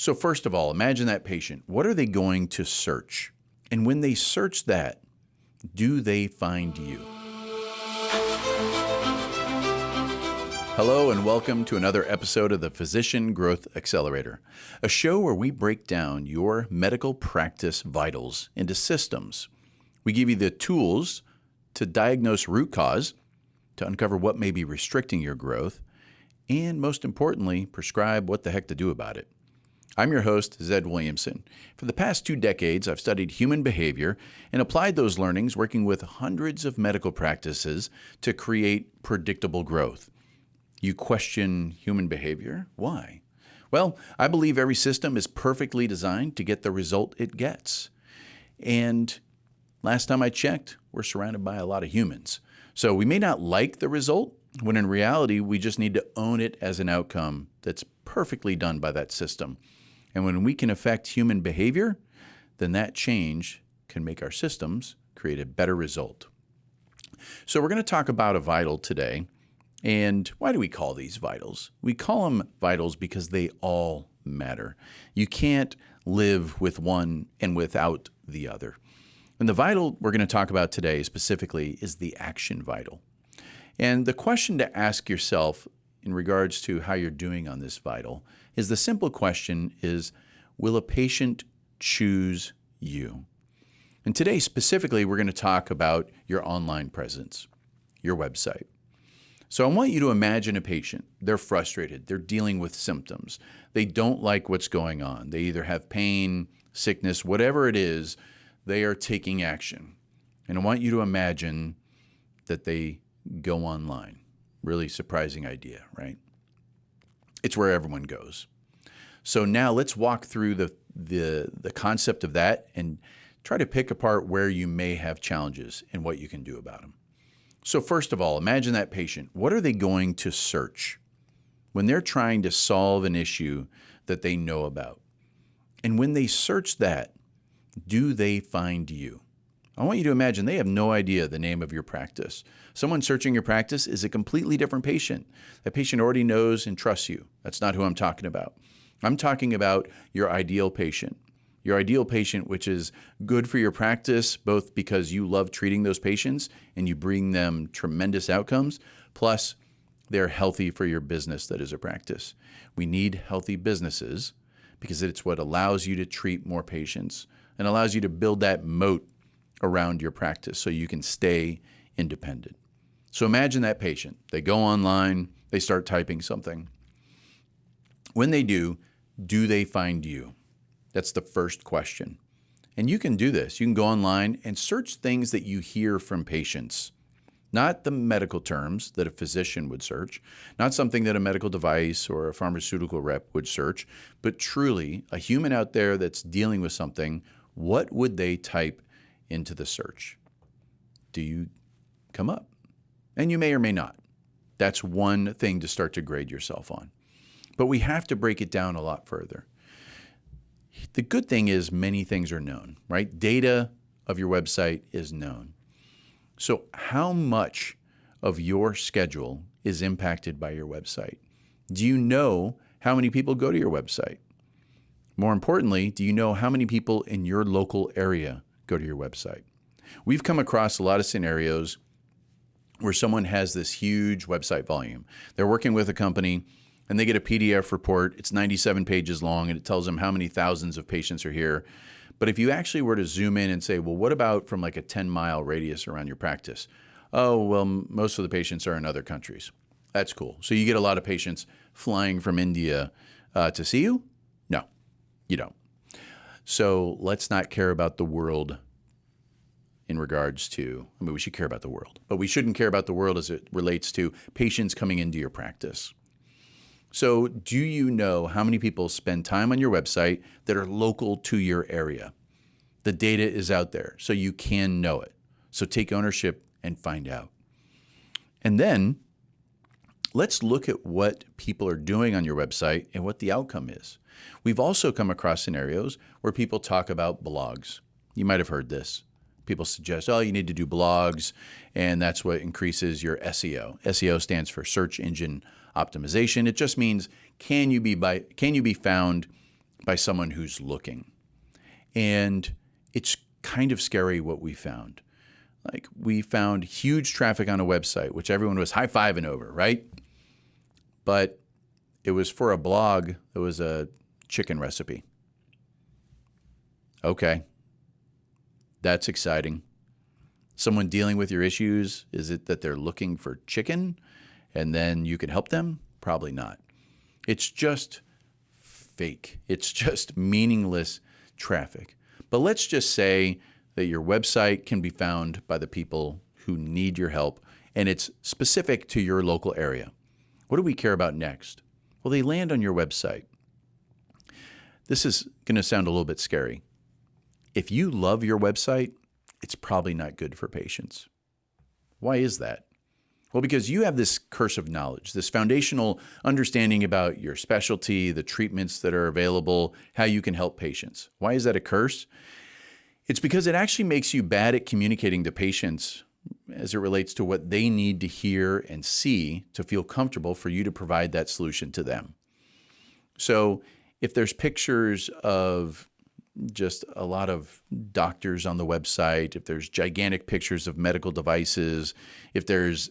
So first of all, imagine that patient. What are they going to search? And when they search that, do they find you? Hello and welcome to another episode of the Physician Growth Accelerator, a show where we break down your medical practice vitals into systems. We give you the tools to diagnose root cause, to uncover what may be restricting your growth, and most importantly, prescribe what the heck to do about it. I'm your host, Zed Williamson. For the past 2 decades, I've studied human behavior and applied those learnings working with hundreds of medical practices to create predictable growth. You question human behavior? Why? Well, I believe every system is perfectly designed to get the result it gets. And last time I checked, we're surrounded by a lot of humans. So we may not like the result, when in reality, we just need to own it as an outcome that's perfectly done by that system. And when we can affect human behavior, then that change can make our systems create a better result. So we're going to talk about a vital today. And why do we call these vitals? We call them vitals because they all matter. You can't live with one and without the other. And the vital we're going to talk about today specifically is the action vital. And the question to ask yourself in regards to how you're doing on this vital is the simple question is, will a patient choose you? And today specifically, we're going to talk about your online presence, your website. So I want you to imagine a patient. They're frustrated. They're dealing with symptoms. They don't like what's going on. They either have pain, sickness, whatever it is, they are taking action. And I want you to imagine that they go online. Really surprising idea, right? It's where everyone goes. So now let's walk through the concept of that and try to pick apart where you may have challenges and what you can do about them. So first of all, imagine that patient. What are they going to search when they're trying to solve an issue that they know about? And when they search that, do they find you? I want you to imagine they have no idea the name of your practice. Someone searching your practice is a completely different patient. That patient already knows and trusts you. That's not who I'm talking about. I'm talking about your ideal patient. Your ideal patient, which is good for your practice, both because you love treating those patients and you bring them tremendous outcomes, plus they're healthy for your business that is a practice. We need healthy businesses because it's what allows you to treat more patients and allows you to build that moat around your practice so you can stay independent. So imagine that patient. They go online, they start typing something. When they do they find you? That's the first question. And you can do this. You can go online and search things that you hear from patients, not the medical terms that a physician would search, not something that a medical device or a pharmaceutical rep would search, but truly a human out there that's dealing with something. What would they type into the search? Do you come up? And you may or may not. That's one thing to start to grade yourself on. But we have to break it down a lot further. The good thing is many things are known, right? Data of your website is known. So how much of your schedule is impacted by your website? Do you know how many people go to your website? More importantly, do you know how many people in your local area go to your website? We've come across a lot of scenarios where someone has this huge website volume. They're working with a company and they get a PDF report. It's 97 pages long and it tells them how many thousands of patients are here. But if you actually were to zoom in and say, well, what about from like a 10-mile radius around your practice? Oh, well, most of the patients are in other countries. That's cool. So you get a lot of patients flying from India to see you? No, you don't. So let's not care about the world in regards to, we should care about the world, but we shouldn't care about the world as it relates to patients coming into your practice. So do you know how many people spend time on your website that are local to your area? The data is out there, so you can know it. So take ownership and find out. And then let's look at what people are doing on your website and what the outcome is. We've also come across scenarios where people talk about blogs. You might have heard this. People suggest, oh, you need to do blogs, and that's what increases your SEO. SEO stands for search engine optimization. It just means can you be found by someone who's looking. And it's kind of scary what we found. Like, we found huge traffic on a website, which everyone was high-fiving over, right? But it was for a blog that was a chicken recipe. Okay. That's exciting. Someone dealing with your issues, is it that they're looking for chicken and then you can help them? Probably not. It's just fake. It's just meaningless traffic. But let's just say that your website can be found by the people who need your help, and it's specific to your local area. What do we care about next? Well, they land on your website. This is going to sound a little bit scary. If you love your website, it's probably not good for patients. Why is that? Well, because you have this curse of knowledge, this foundational understanding about your specialty, the treatments that are available, how you can help patients. Why is that a curse? It's because it actually makes you bad at communicating to patients as it relates to what they need to hear and see to feel comfortable for you to provide that solution to them. So if there's pictures of just a lot of doctors on the website, if there's gigantic pictures of medical devices, if there's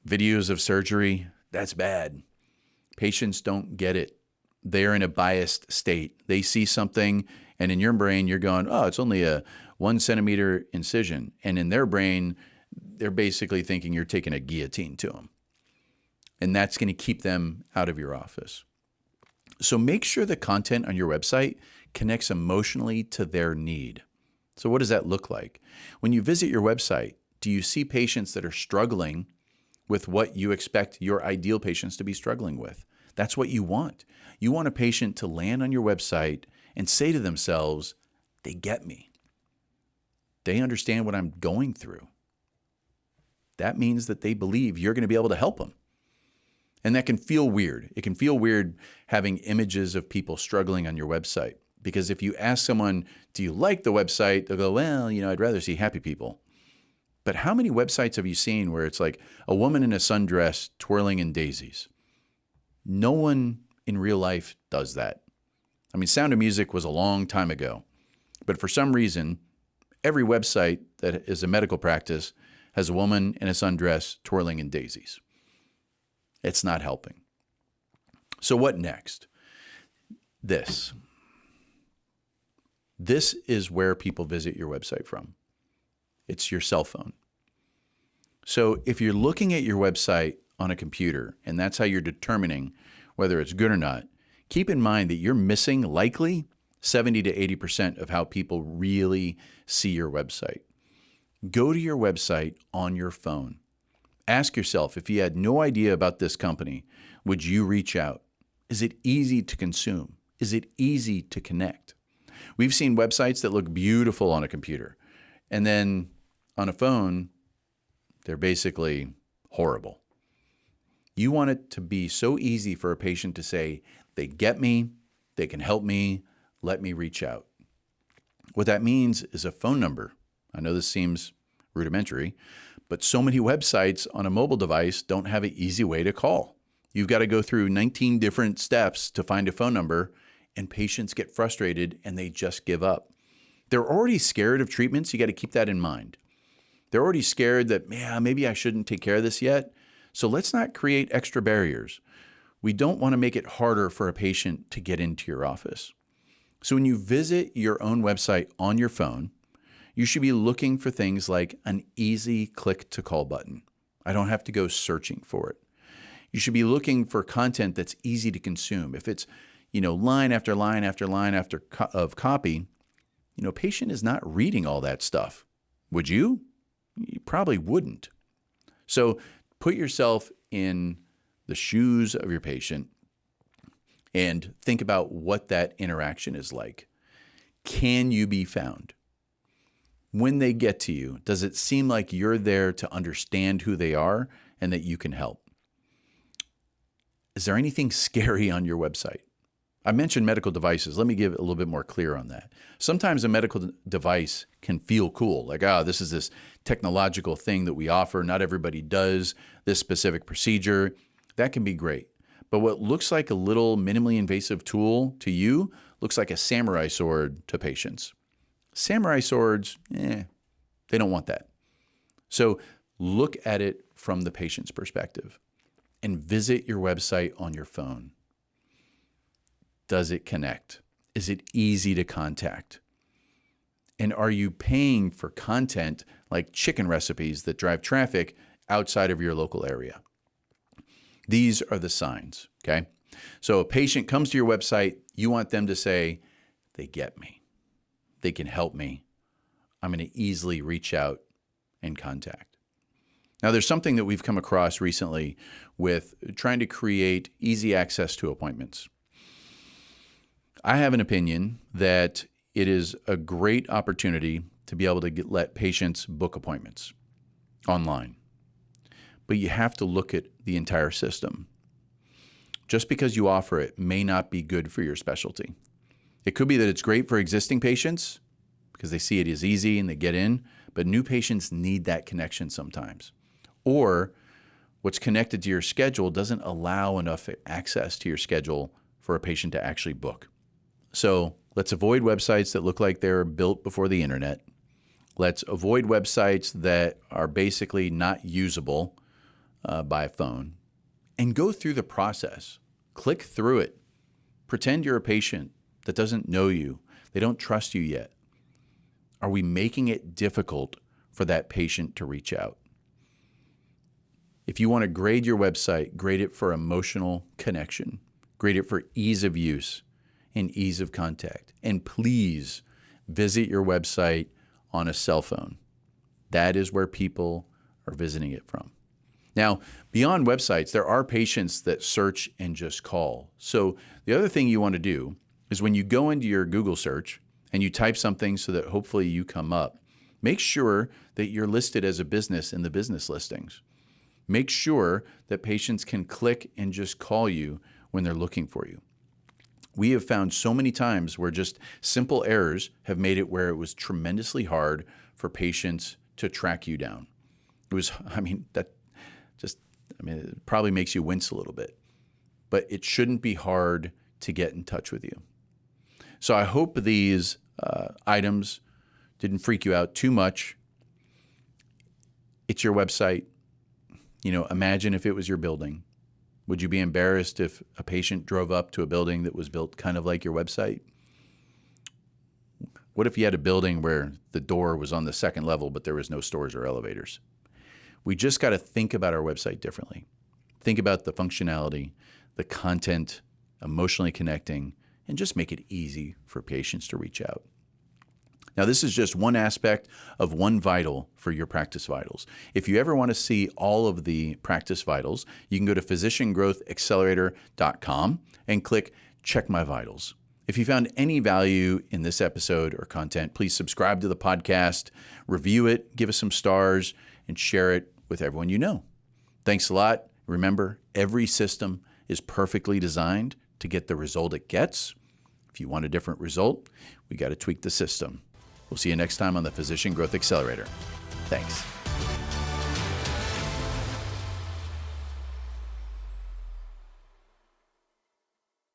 videos of surgery, that's bad. Patients don't get it. They're in a biased state. They see something, and in your brain, you're going, oh, it's only a 1 centimeter incision. And in their brain, they're basically thinking you're taking a guillotine to them. And that's going to keep them out of your office. So make sure the content on your website connects emotionally to their need. So what does that look like? When you visit your website, do you see patients that are struggling with what you expect your ideal patients to be struggling with? That's what you want. You want a patient to land on your website and say to themselves, they get me. They understand what I'm going through. That means that they believe you're going to be able to help them. And that can feel weird. It can feel weird having images of people struggling on your website. Because if you ask someone, do you like the website? They'll go, well, I'd rather see happy people. But how many websites have you seen where it's like a woman in a sundress twirling in daisies? No one in real life does that. I mean, Sound of Music was a long time ago. But for some reason, every website that is a medical practice has a woman in a sundress twirling in daisies. It's not helping. So what next? This is where people visit your website from. It's your cell phone. So if you're looking at your website on a computer, and that's how you're determining whether it's good or not, keep in mind that you're missing likely 70 to 80% of how people really see your website. Go to your website on your phone. Ask yourself, if you had no idea about this company, would you reach out? Is it easy to consume? Is it easy to connect? We've seen websites that look beautiful on a computer, and then on a phone, they're basically horrible. You want it to be so easy for a patient to say, they get me, they can help me, let me reach out. What that means is a phone number. I know this seems rudimentary, but so many websites on a mobile device don't have an easy way to call. You've got to go through 19 different steps to find a phone number, and patients get frustrated and they just give up. They're already scared of treatments. You got to keep that in mind. They're already scared that, maybe I shouldn't take care of this yet. So let's not create extra barriers. We don't want to make it harder for a patient to get into your office. So when you visit your own website on your phone, you should be looking for things like an easy click to call button. I don't have to go searching for it. You should be looking for content that's easy to consume. If it's, line after line after line of copy, patient is not reading all that stuff. Would you? You probably wouldn't. So put yourself in the shoes of your patient and think about what that interaction is like. Can you be found? When they get to you, does it seem like you're there to understand who they are and that you can help? Is there anything scary on your website? I mentioned medical devices. Let me give it a little bit more clear on that. Sometimes a medical device can feel cool, like, this is this technological thing that we offer. Not everybody does this specific procedure. That can be great. But what looks like a little minimally invasive tool to you looks like a samurai sword to patients. Samurai swords, they don't want that. So look at it from the patient's perspective and visit your website on your phone. Does it connect? Is it easy to contact? And are you paying for content like chicken recipes that drive traffic outside of your local area? These are the signs, okay? So a patient comes to your website, you want them to say, they get me. They can help me. I'm going to easily reach out and contact. Now, there's something that we've come across recently with trying to create easy access to appointments. I have an opinion that it is a great opportunity to be able to let patients book appointments online. But you have to look at the entire system. Just because you offer it may not be good for your specialty. It could be that it's great for existing patients because they see it as easy and they get in, but new patients need that connection sometimes. Or what's connected to your schedule doesn't allow enough access to your schedule for a patient to actually book. So let's avoid websites that look like they're built before the internet. Let's avoid websites that are basically not usable by phone, and go through the process. Click through it. Pretend you're a patient that doesn't know you. They don't trust you yet. Are we making it difficult for that patient to reach out? If you want to grade your website, grade it for emotional connection. Grade it for ease of use and ease of contact. And please visit your website on a cell phone. That is where people are visiting it from. Now, beyond websites, there are patients that search and just call. So the other thing you want to do is when you go into your Google search and you type something so that hopefully you come up, make sure that you're listed as a business in the business listings. Make sure that patients can click and just call you when they're looking for you. We have found so many times where just simple errors have made it where it was tremendously hard for patients to track you down. It probably makes you wince a little bit, but it shouldn't be hard to get in touch with you. So I hope these items didn't freak you out too much. It's your website. Imagine if it was your building. Would you be embarrassed if a patient drove up to a building that was built kind of like your website? What if you had a building where the door was on the second level, but there was no stores or elevators? We just got to think about our website differently. Think about the functionality, the content, emotionally connecting, and just make it easy for patients to reach out. Now, this is just one aspect of one vital for your practice vitals. If you ever want to see all of the practice vitals, you can go to physiciangrowthaccelerator.com and click Check My Vitals. If you found any value in this episode or content, please subscribe to the podcast, review it, give us some stars, and share it with everyone you know. Thanks a lot. Remember, every system is perfectly designed to get the result it gets. If you want a different result, we got to tweak the system. We'll see you next time on the Physician Growth Accelerator. Thanks.